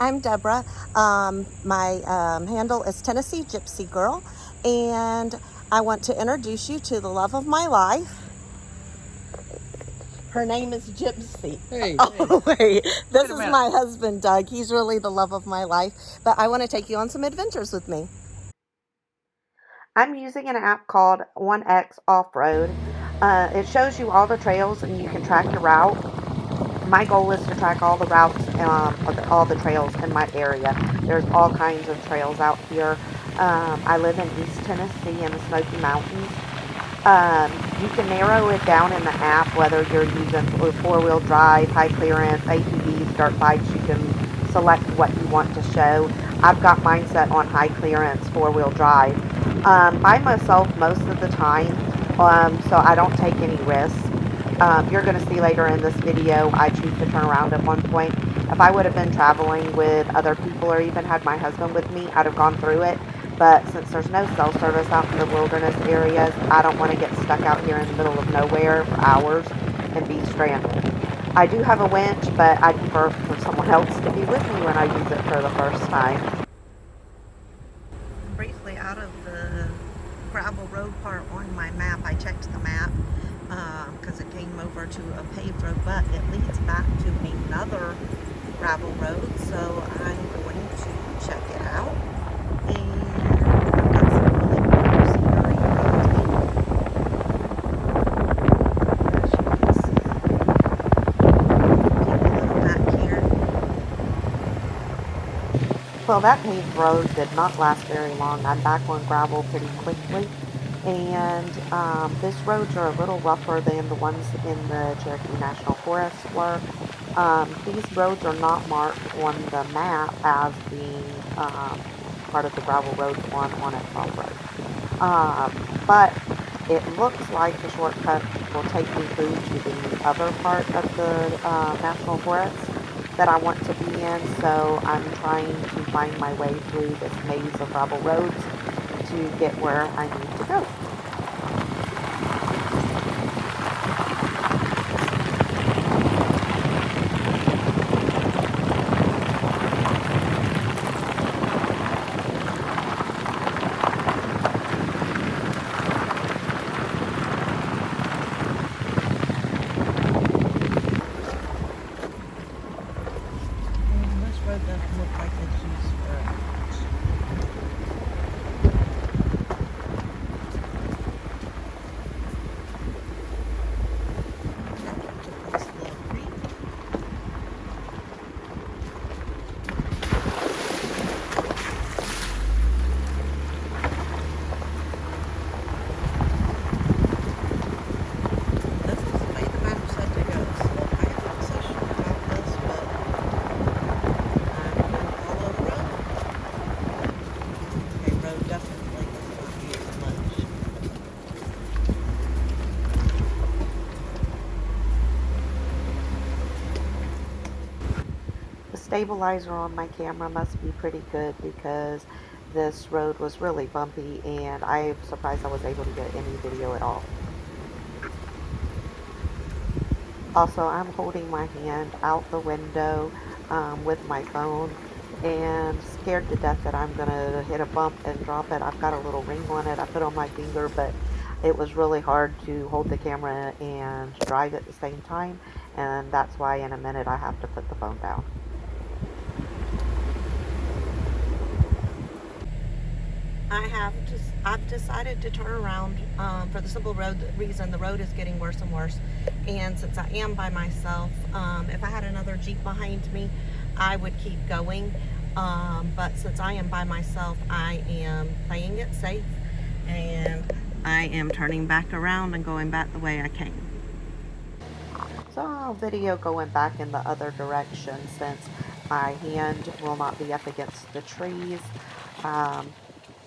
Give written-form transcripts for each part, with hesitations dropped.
I'm Deborah. My handle is Tennessee Gypsy Girl, and I want to introduce you to the love of my life. Her name is Gypsy. Hey. Wait. This is my husband, Doug. He's really the love of my life, but I want to take you on some adventures with me. I'm using an app called 1X Offroad. It shows you all the trails and you can track your route. My goal is to track all the routes, all the trails in my area. There's all kinds of trails out here. I live in East Tennessee in the Smoky Mountains. You can narrow it down in the app, whether you're using four-wheel drive, high clearance, ATVs, dirt bikes. You can select what you want to show. I've got mine set on high clearance, four-wheel drive. By myself most of the time, so I don't take any risks. You're going to see later in this video, I choose to turn around at one point. If I would have been traveling with other people or even had my husband with me, I'd have gone through it. But since there's no cell service out in the wilderness areas, I don't want to get stuck out here in the middle of nowhere for hours and be stranded. I do have a winch, but I prefer for someone else to be with me when I use it for the first time. Briefly out of the gravel road part on my map, I checked the map because it came over to a paved road, but it leads back to another gravel road, so I'm going to check it out. And I've got some really cool scenery around me. As you can see, take a little back here. Well, that paved road did not last very long. I'm back on gravel pretty quickly. And these roads are a little rougher than the ones in the Cherokee National Forest were. These roads are not marked on the map as being part of the gravel roads on Offroad Road. But it looks like the shortcut will take me through to the other part of the National Forest that I want to be in. So I'm trying to find my way through this maze of gravel roads to get where I need to go. And this road doesn't look like it's used very much. Stabilizer on my camera must be pretty good because this road was really bumpy and I'm surprised I was able to get any video at all. Also, I'm holding my hand out the window with my phone and scared to death that I'm gonna hit a bump and drop it. I've got a little ring on it I put on my finger, but it was really hard to hold the camera and drive at the same time, and that's why in a minute I have to put the phone down. I've decided to turn around for the simple reason the road is getting worse and worse, and since I am by myself, if I had another Jeep behind me I would keep going, but since I am by myself I am playing it safe and I am turning back around and going back the way I came. So I'll video going back in the other direction since my hand will not be up against the trees.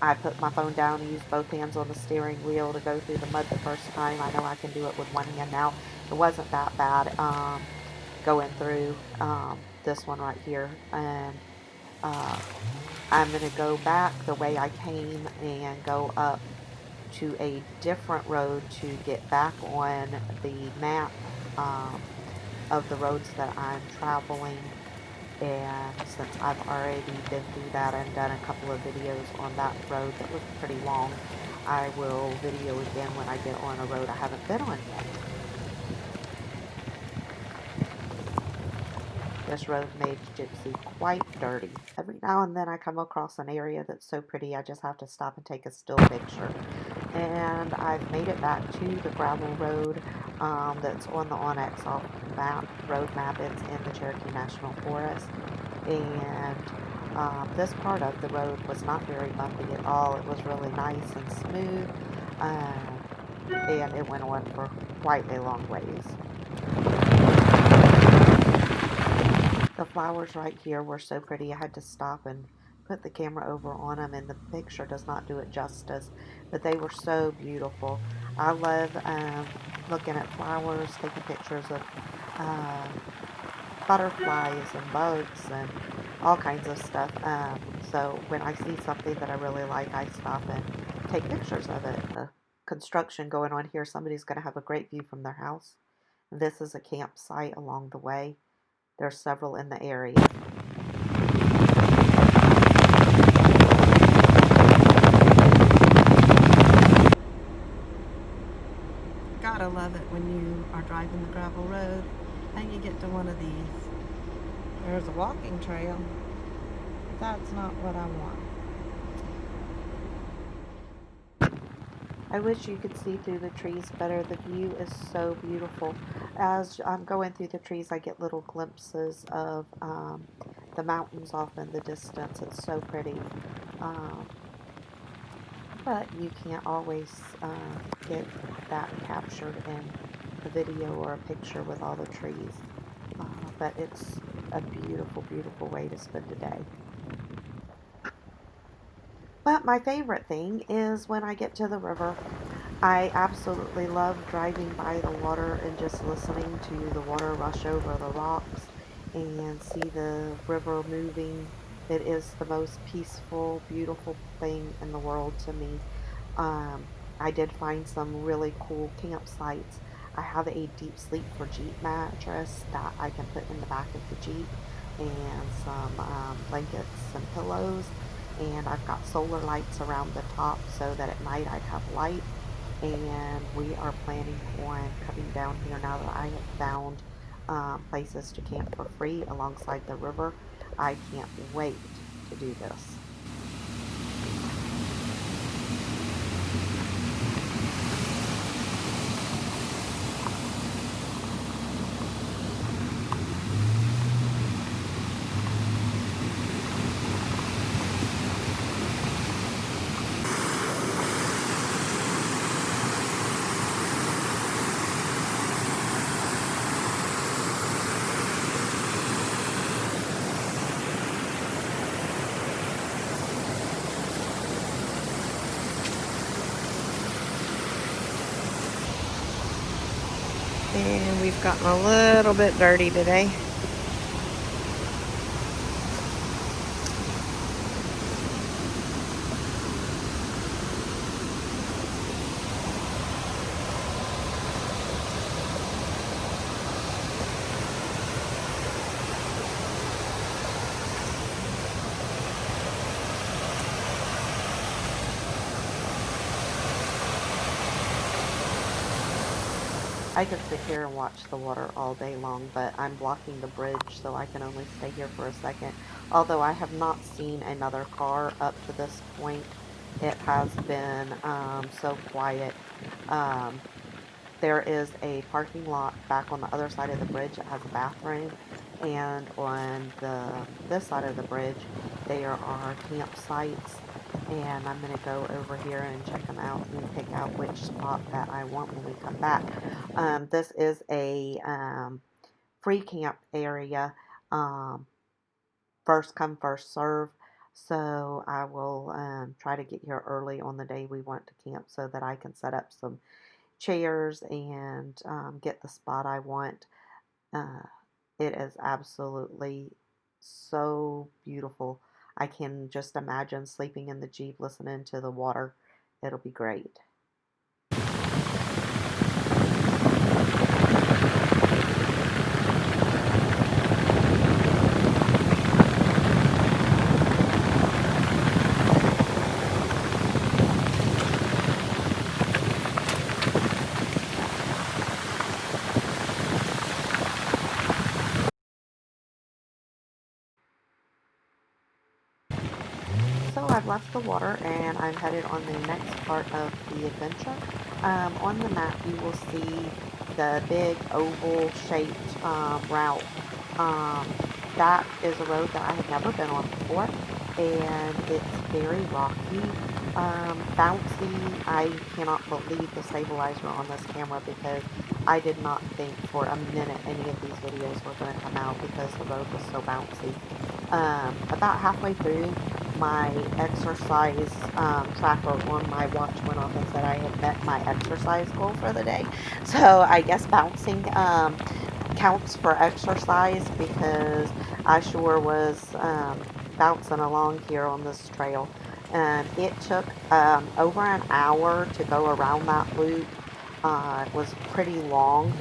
I put my phone down and used both hands on the steering wheel to go through the mud the first time. I know I can do it with one hand now. It wasn't that bad going through this one right here. And I'm going to go back the way I came and go up to a different road to get back on the map of the roads that I'm traveling And since I've already been through that and done a couple of videos on that road that was pretty long, I will video again when I get on a road I haven't been on yet. This road made Gypsy quite dirty. Every now and then I come across an area that's so pretty I just have to stop and take a still picture. And I've made it back to the gravel road that's on the Onyx road map. It's in the Cherokee National Forest. And this part of the road was not very bumpy at all. It was really nice and smooth. And it went on for quite a long ways. The flowers right here were so pretty I had to stop and put the camera over on them, and the picture does not do it justice, but they were so beautiful. I love looking at flowers, taking pictures of uh, butterflies and bugs and all kinds of stuff. So when I see something that I really like, I stop and take pictures of it. The construction going on here, somebody's going to have a great view from their house. This is a campsite along the way. There's several in the area. Gotta love it when you are driving the gravel road and you get to one of these. There's a walking trail. That's not what I want. I wish you could see through the trees better. The view is so beautiful. As I'm going through the trees, I get little glimpses of the mountains off in the distance. It's so pretty. But you can't always get that captured in a video or a picture with all the trees. But it's a beautiful, beautiful way to spend a day. But my favorite thing is when I get to the river. I absolutely love driving by the water and just listening to the water rush over the rocks and see the river moving. It is the most peaceful, beautiful thing in the world to me. I did find some really cool campsites. I have a deep sleep for Jeep mattress that I can put in the back of the Jeep, and some blankets and pillows, and I've got solar lights around the top so that at night I'd have light. And we are planning on coming down here now that I have found places to camp for free alongside the river. I can't wait to do this. And we've gotten a little bit dirty today. I could sit here and watch the water all day long, but I'm blocking the bridge, so I can only stay here for a second. Although I have not seen another car up to this point. It has been so quiet. There is a parking lot back on the other side of the bridge that has a bathroom, and on this side of the bridge there are campsites, and I'm going to go over here and check them out and pick out which spot that I want when we come back. This is a free camp area, first come first serve, so I will try to get here early on the day we want to camp so that I can set up some chairs and get the spot I want. It is absolutely so beautiful. I can just imagine sleeping in the Jeep listening to the water. It'll be great. I've left the water and I'm headed on the next part of the adventure. On the map you will see the big oval shaped route. Um, that is a road that I had never been on before, and it's very rocky, bouncy. I cannot believe the stabilizer on this camera, because I did not think for a minute any of these videos were going to come out because the road was so bouncy. About halfway through, my exercise tracker on my watch went off and said I had met my exercise goal for the day. So I guess bouncing counts for exercise, because I sure was bouncing along here on this trail. And it took over an hour to go around that loop. It was pretty long,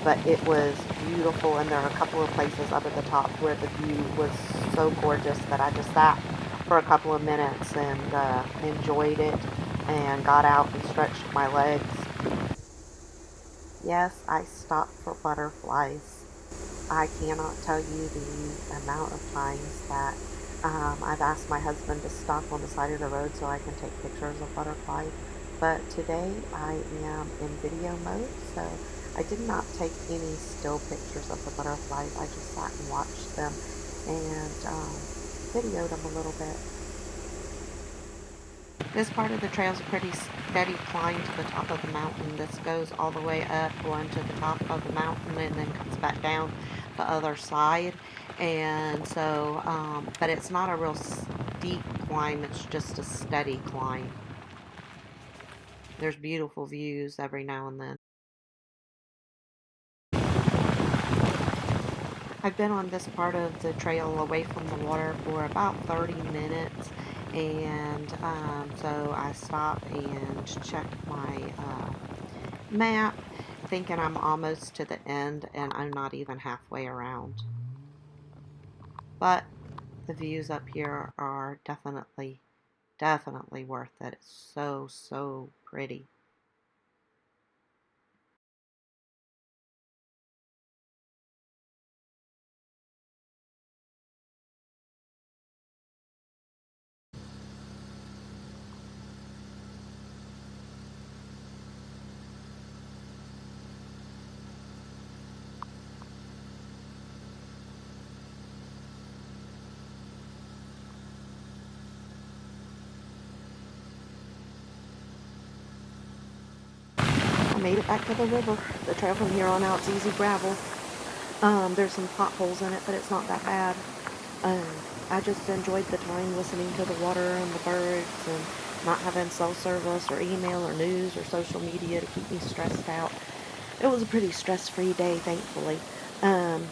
but it was beautiful, and there are a couple of places up at the top where the view was so gorgeous that I just sat for a couple of minutes and enjoyed it and got out and stretched my legs. Yes, I stopped for butterflies. I cannot tell you the amount of times that I've asked my husband to stop on the side of the road so I can take pictures of butterflies. But today I am in video mode, so I did not take any still pictures of the butterflies. I just sat and watched them and videoed them a little bit. This part of the trail is a pretty steady climb to the top of the mountain. This goes all the way up going to the top of the mountain and then comes back down the other side. And so, but it's not a real steep climb, it's just a steady climb. There's beautiful views every now and then. I've been on this part of the trail away from the water for about 30 minutes, and so I stopped and checked my map, thinking I'm almost to the end, and I'm not even halfway around. But the views up here are definitely worth it. It's so pretty. I made it back to the river. The trail from here on out is easy gravel. There's some potholes in it, but it's not that bad. Um, I just enjoyed the time listening to the water and the birds, and not having cell service or email or news or social media to keep me stressed out. It was a pretty stress-free day, thankfully. Um,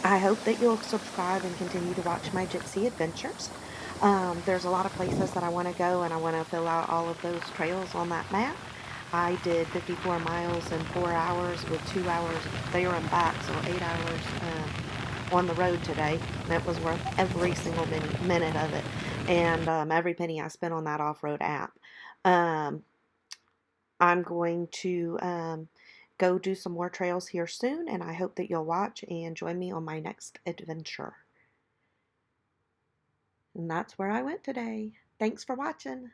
I hope that you'll subscribe and continue to watch my Gypsy adventures. There's a lot of places that I want to go, and I want to fill out all of those trails on that map. I did 54 miles in 4 hours with 2 hours there and back, so 8 hours on the road today. It was worth every single minute of it, and every penny I spent on that off-road app. Um, I'm going to go do some more trails here soon, and I hope that you'll watch and join me on my next adventure. And that's where I went today. Thanks for watching.